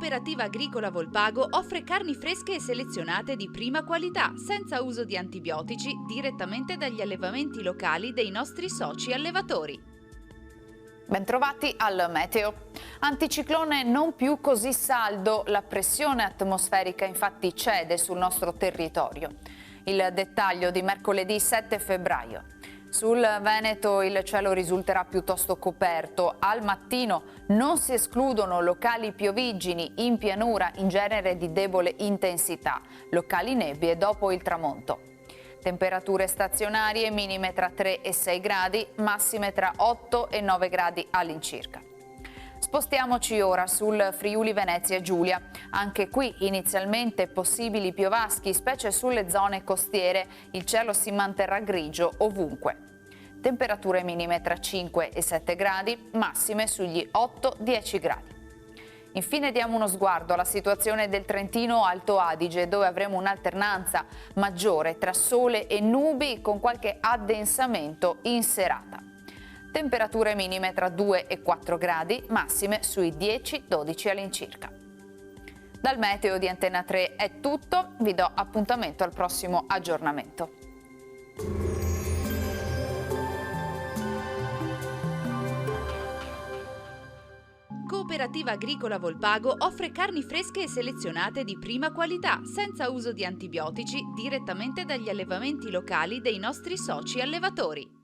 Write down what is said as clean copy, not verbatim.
Cooperativa Agricola Volpago offre carni fresche e selezionate di prima qualità, senza uso di antibiotici, direttamente dagli allevamenti locali dei nostri soci allevatori. Bentrovati al meteo. Anticiclone non più così saldo, la pressione atmosferica infatti cede sul nostro territorio. Il dettaglio di mercoledì 7 febbraio. Sul Veneto il cielo risulterà piuttosto coperto. Al mattino non si escludono locali piovigini, in pianura in genere di debole intensità, locali nebbie dopo il tramonto. Temperature stazionarie minime tra 3 e 6 gradi, massime tra 8 e 9 gradi all'incirca. Spostiamoci ora sul Friuli Venezia Giulia. Anche qui inizialmente possibili piovaschi, specie sulle zone costiere. Il cielo si manterrà grigio ovunque. Temperature minime tra 5 e 7 gradi, massime sugli 8-10 gradi. Infine diamo uno sguardo alla situazione del Trentino Alto Adige, dove avremo un'alternanza maggiore tra sole e nubi con qualche addensamento in serata. Temperature minime tra 2 e 4 gradi, massime sui 10-12 all'incirca. Dal meteo di Antena 3 è tutto, vi do appuntamento al prossimo aggiornamento. Cooperativa Agricola Volpago offre carni fresche e selezionate di prima qualità, senza uso di antibiotici, direttamente dagli allevamenti locali dei nostri soci allevatori.